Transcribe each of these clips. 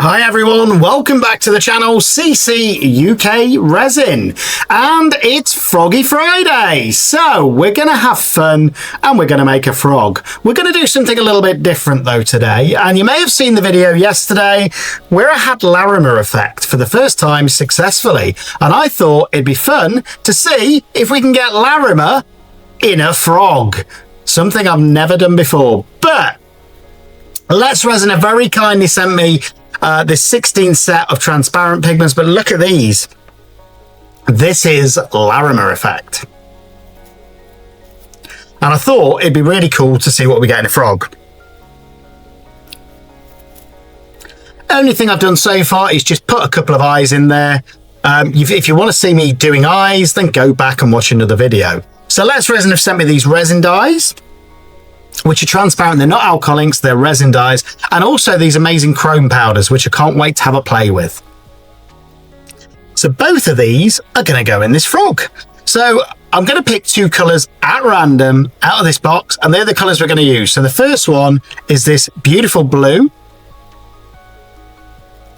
Hi everyone, welcome back to the channel CCUK Resin, and it's Froggy Friday. So we're gonna have fun and we're gonna make a frog. We're gonna do something a little bit different though today, and you may have seen the video yesterday where I had LARIMER effect for the first time successfully, and I thought it'd be fun to see if we can get LARIMER in a frog. Something I've never done before, but Let's Resin have very kindly sent me this 16 set of transparent pigments, but look at these. This is LARIMER effect. And I thought it'd be really cool to see what we get in a frog. Only thing I've done so far is just put a couple of eyes in there. If you want to see me doing eyes, then go back and watch another video. So Let's Resin have sent me these resin dyes, which are transparent. They're not alcohol inks, they're resin dyes, and also these amazing chrome powders, which I can't wait to have a play with. So both of these are going to go in this frog. So I'm going to pick two colours at random out of this box, and they're the colours we're going to use. So the first one is this beautiful blue,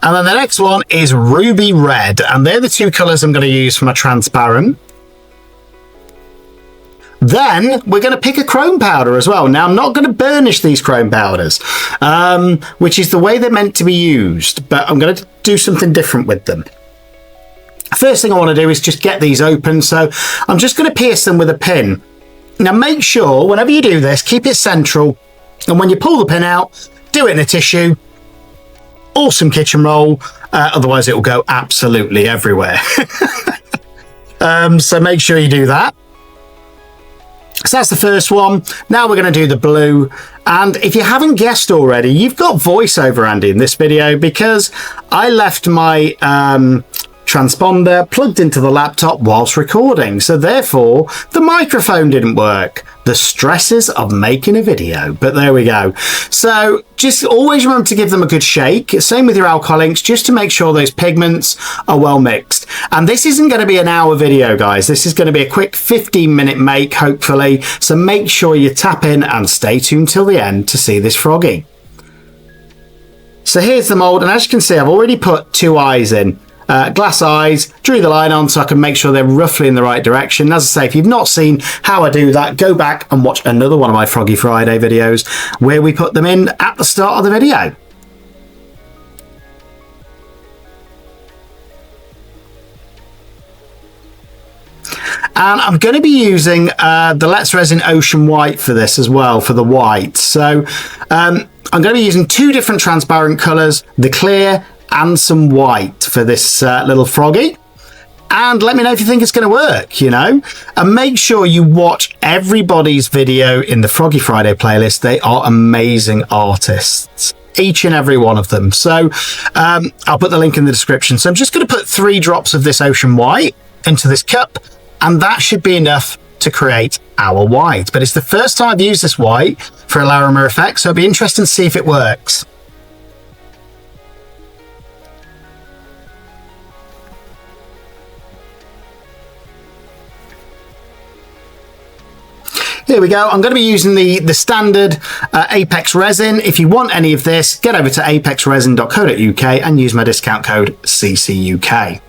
and then the next one is ruby red, and they're the two colours I'm going to use for my transparent. Then we're going to pick a chrome powder as well. Now, I'm not going to burnish these chrome powders, which is the way they're meant to be used, but I'm going to do something different with them. First thing I want to do is just get these open, so I'm just going to pierce them with a pin. Now, make sure whenever you do this, keep it central, and when you pull the pin out, do it in a tissue or some kitchen roll, otherwise it will go absolutely everywhere. So make sure you do that. So that's the first one. Now we're going to do the blue. And if you haven't guessed already, you've got voiceover, Andy, in this video, because I left my transponder plugged into the laptop whilst recording. So therefore, the microphone didn't work. The stresses of making a video, but there we go. So just always remember to give them a good shake. Same with your alcohol inks, just to make sure those pigments are well mixed. And this isn't going to be an hour video, guys. This is going to be a quick 15-minute make, hopefully. So make sure you tap in and stay tuned till the end to see this froggy. So here's the mold, and as you can see, I've already put two eyes in. Glass eyes, drew the line on so I can make sure they're roughly in the right direction. As I say, if you've not seen how I do that, go back and watch another one of my Froggy Friday videos where we put them in at the start of the video. And I'm going to be using the Let's Resin Ocean White for this as well, for the white. So I'm going to be using two different transparent colours, the clear and some white for this little froggy. And let me know if you think it's going to work, you know. And make sure you watch everybody's video in the Froggy Friday playlist. They are amazing artists, each and every one of them. So I'll put the link in the description. So I'm just going to put 3 drops of this Ocean White into this cup, and that should be enough to create our white. But it's the first time I've used this white for a LARIMER effect, so it'll be interesting to see if it works. Here we go. I'm going to be using the standard Apex resin. If you want any of this, get over to apexresin.co.uk and use my discount code CCUK.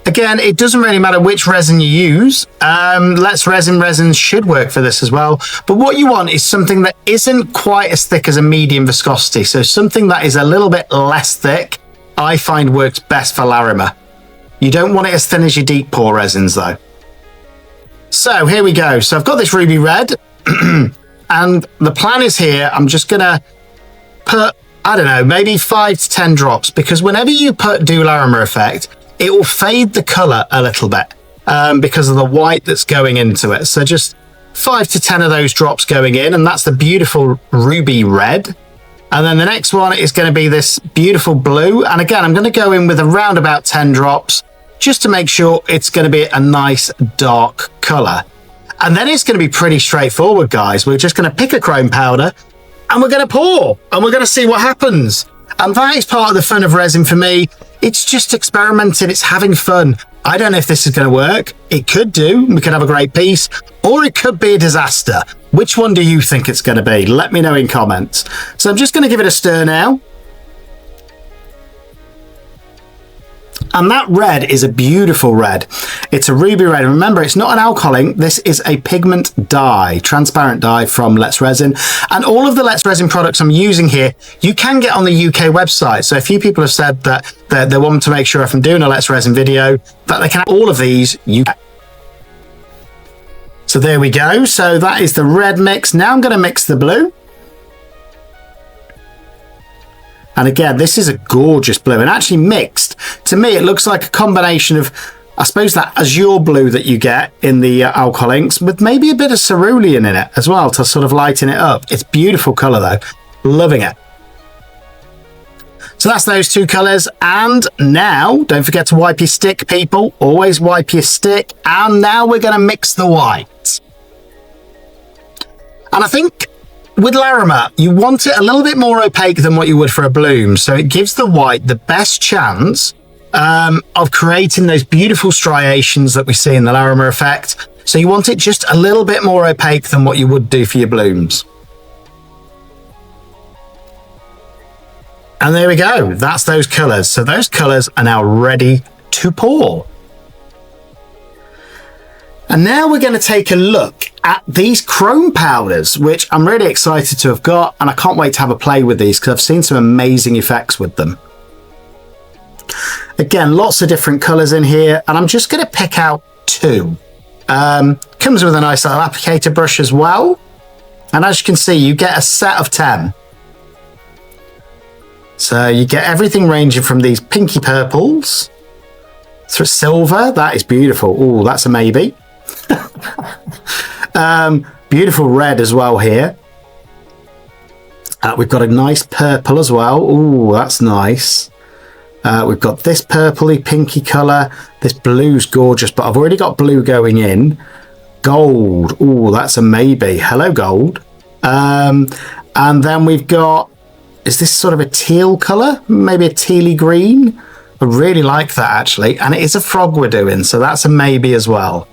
Again, it doesn't really matter which resin you use. Let's Resin resins should work for this as well. But what you want is something that isn't quite as thick as a medium viscosity. So something that is a little bit less thick, I find works best for LARIMER. You don't want it as thin as your deep pour resins though. So here we go. So I've got this ruby red and the plan is here. I'm just going to put, I don't know, maybe 5 to 10 drops, because whenever you do LARIMER effect, it will fade the color a little bit because of the white that's going into it. So just 5 to 10 of those drops going in, and that's the beautiful ruby red. And then the next one is going to be this beautiful blue. And again, I'm going to go in with around about 10 drops, just to make sure it's going to be a nice dark color. And then it's going to be pretty straightforward, guys. We're just going to pick a chrome powder and we're going to pour and we're going to see what happens. And that is part of the fun of resin for me. It's just experimenting. It's having fun. I don't know if this is going to work. It could do. We could have a great piece, or it could be a disaster. Which one do you think it's going to be? Let me know in comments. So I'm just going to give it a stir now. And that red is a beautiful red. It's a ruby red. Remember, it's not an alcohol ink. This is a pigment dye, transparent dye from Let's Resin. And all of the Let's Resin products I'm using here, you can get on the UK website. So a few people have said that they want to make sure if I'm doing a Let's Resin video, that they can have all of these. So there we go. So that is the red mix. Now I'm going to mix the blue. And again, this is a gorgeous blue, and actually mixed, to me, it looks like a combination of, I suppose, that azure blue that you get in the alcohol inks with maybe a bit of cerulean in it as well to sort of lighten it up. It's beautiful colour though, loving it. So that's those two colours. And now, don't forget to wipe your stick, people. Always wipe your stick. And now we're going to mix the white. And I think with Larimer, you want it a little bit more opaque than what you would for a bloom. So it gives the white the best chance of creating those beautiful striations that we see in the Larimer effect. So you want it just a little bit more opaque than what you would do for your blooms. And there we go. That's those colours. So those colours are now ready to pour. And now we're going to take a look at these chrome powders, which I'm really excited to have got, and I can't wait to have a play with these because I've seen some amazing effects with them. Again, lots of different colours in here, and I'm just going to pick out two. Comes with a nice little applicator brush as well. And as you can see, you get a set of 10. So you get everything ranging from these pinky purples through silver. That is beautiful. Oh, that's a maybe. Beautiful red as well here. We've got a nice purple as well. Oh, that's nice. We've got this purpley pinky colour. This blue's gorgeous, but I've already got blue going in. Gold. Oh, that's a maybe. Hello, gold. And then we've got, is this sort of a teal colour? Maybe a tealy green? I really like that actually. And it is a frog we're doing, so that's a maybe as well.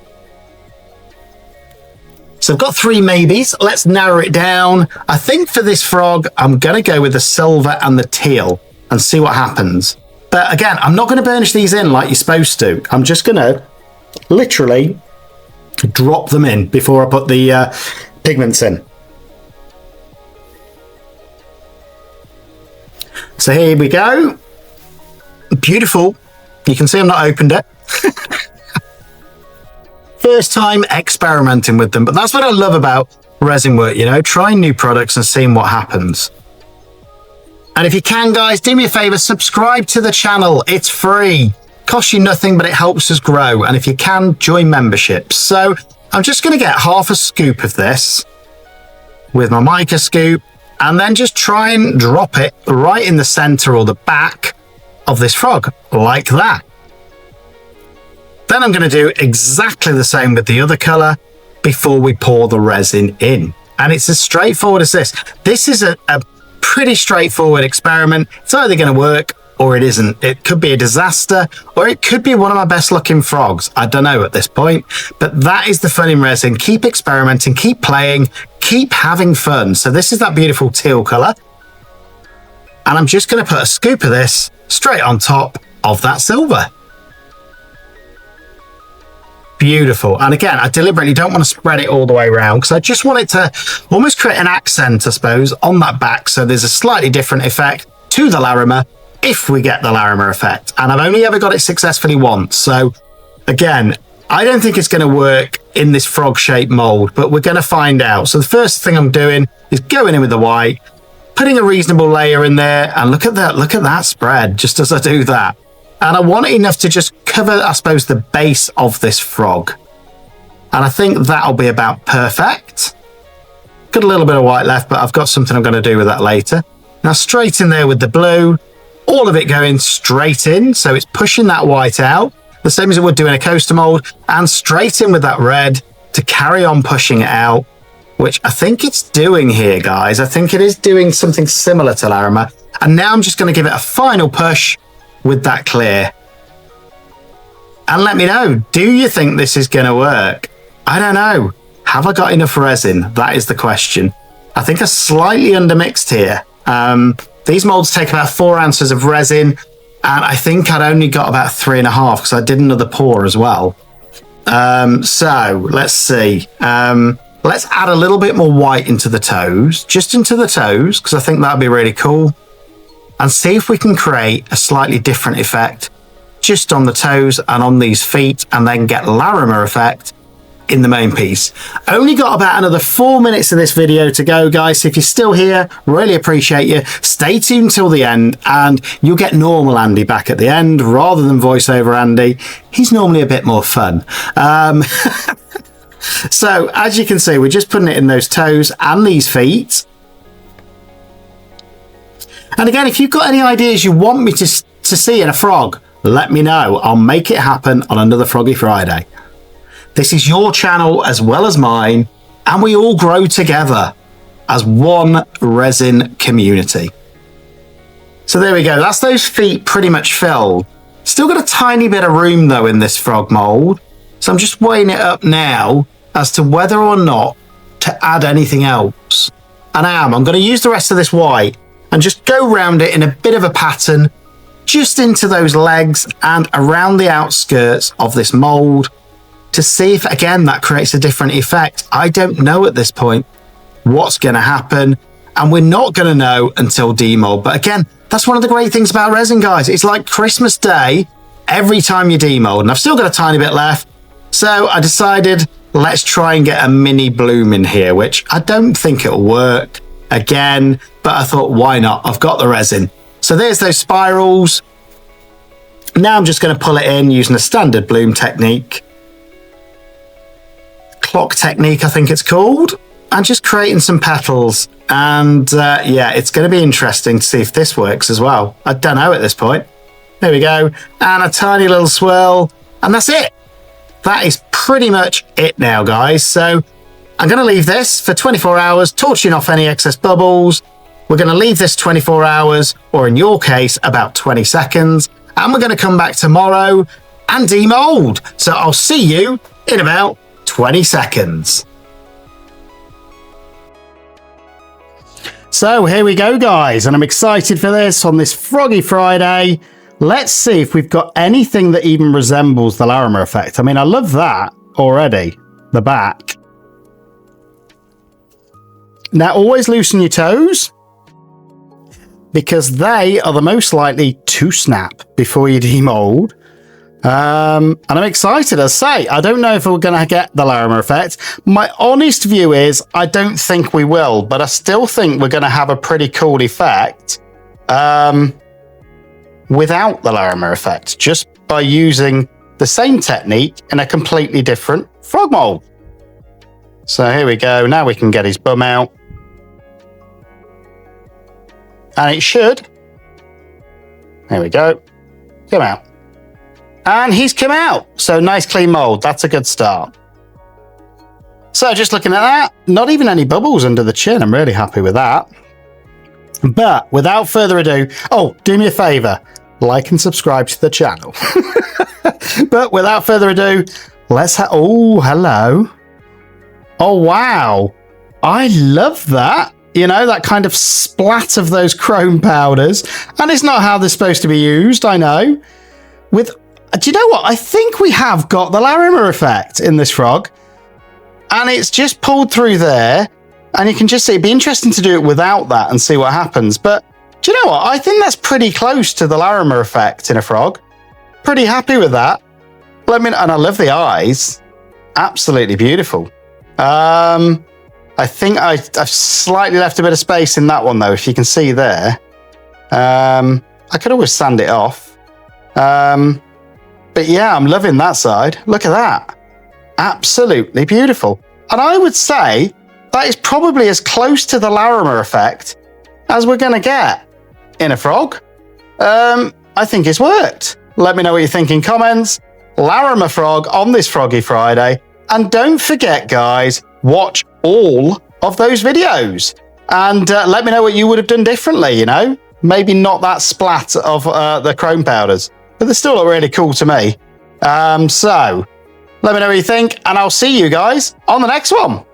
So I've got three maybes. Let's narrow it down. I think for this frog, I'm going to go with the silver and the teal and see what happens. But again, I'm not going to burnish these in like you're supposed to. I'm just going to literally drop them in before I put the pigments in. So here we go. Beautiful. You can see I've not opened it. First time experimenting with them, but that's what I love about resin work, you know, trying new products and seeing what happens. And if you can, guys, do me a favor, subscribe to the channel. It's free, costs you nothing, but it helps us grow. And if you can, join memberships. So I'm just going to get half a scoop of this with my mica scoop and then just try and drop it right in the center or the back of this frog like that. Then I'm going to do exactly the same with the other color before we pour the resin in. And it's as straightforward as this. This is a pretty straightforward experiment. It's either going to work or it isn't. It could be a disaster or it could be one of my best looking frogs. I don't know at this point, but that is the fun in resin. Keep experimenting, keep playing, keep having fun. So this is that beautiful teal color. And I'm just going to put a scoop of this straight on top of that silver. Beautiful. And again, I deliberately don't want to spread it all the way around because I just want it to almost create an accent, I suppose, on that back. So there's a slightly different effect to the Larimer if we get the Larimer effect. And I've only ever got it successfully once. So again, I don't think it's going to work in this frog shaped mold, but we're going to find out. So the first thing I'm doing is going in with the white, putting a reasonable layer in there. And look at that spread just as I do that. And I want it enough to just cover, I suppose, the base of this frog. And I think that'll be about perfect. Got a little bit of white left, but I've got something I'm going to do with that later. Now straight in there with the blue, all of it going straight in. So it's pushing that white out, the same as it would do in a coaster mold, and straight in with that red to carry on pushing it out, which I think it's doing here, guys. I think it is doing something similar to Larimer. And now I'm just going to give it a final push with that clear. and let me know, do you think this is going to work? I don't know. Have I got enough resin? That is the question. I think I'm slightly undermixed here. These molds take about 4 ounces of resin, and I think I'd only got about 3.5 because I did another pour as well. So let's see. Let's add a little bit more white into the toes, just into the toes, because I think that'd be really cool. And see if we can create a slightly different effect just on the toes and on these feet, and then get Larimer effect in the main piece. Only got about another 4 minutes of this video to go, guys. So if you're still here, really appreciate you. Stay tuned till the end, and you'll get normal Andy back at the end rather than voiceover Andy. He's normally a bit more fun. So as you can see, we're just putting it in those toes and these feet. And again, if you've got any ideas you want me to see in a frog, let me know. I'll make it happen on another Froggy Friday. This is your channel as well as mine, and we all grow together as one resin community. So there we go. That's those feet pretty much filled. Still got a tiny bit of room though in this frog mold. So I'm just weighing it up now as to whether or not to add anything else. And I'm going to use the rest of this white and just go around it in a bit of a pattern, just into those legs and around the outskirts of this mold, to see if, again, that creates a different effect. I don't know at this point what's going to happen, and we're not going to know until demold. But again, that's one of the great things about resin, guys. It's like Christmas Day every time you demold, and I've still got a tiny bit left. So I decided, let's try and get a mini bloom in here, which I don't think it'll work again, but I thought, why not? I've got the resin. So there's those spirals. Now I'm just going to pull it in using a standard bloom technique. Clock technique, I think it's called. And just creating some petals. And yeah, it's going to be interesting to see if this works as well. I don't know at this point. There we go. And a tiny little swirl. And that's it. That is pretty much it now, guys. So I'm going to leave this for 24 hours, torching off any excess bubbles. We're going to leave this 24 hours, or in your case, about 20 seconds. And we're going to come back tomorrow and demold. So I'll see you in about 20 seconds. So here we go, guys. And I'm excited for this on this Froggy Friday. Let's see if we've got anything that even resembles the Larimer effect. I mean, I love that already. The back. Now, always loosen your toes, because they are the most likely to snap before you demold. And I'm excited, as I say. I don't know if we're going to get the Larimer effect. My honest view is I don't think we will, but I still think we're going to have a pretty cool effect without the Larimer effect, just by using the same technique in a completely different frog mold. So here we go. Now we can get his bum out. And it should, there we go, come out. And he's come out. So nice clean mold. That's a good start. So just looking at that, not even any bubbles under the chin. I'm really happy with that. But without further ado, oh, do me a favor, like and subscribe to the channel. But without further ado, let's oh, hello. Oh, wow. I love that. You know, that kind of splat of those chrome powders. And it's not how they're supposed to be used, I know. Do you know what? I think we have got the Larimer effect in this frog. And it's just pulled through there. And you can just see, it'd be interesting to do it without that and see what happens. But do you know what? I think that's pretty close to the Larimer effect in a frog. Pretty happy with that. And I love the eyes. Absolutely beautiful. I think I've slightly left a bit of space in that one, though, if you can see there. I could always sand it off. But yeah, I'm loving that side. Look at that. Absolutely beautiful. And I would say that is probably as close to the Larimer effect as we're going to get in a frog. I think it's worked. Let me know what you think in comments. Larimer frog on this Froggy Friday. And don't forget, guys, watch all of those videos. And let me know what you would have done differently, you know? Maybe not that splat of the chrome powders. But they still look really cool to me. So let me know what you think, and I'll see you guys on the next one.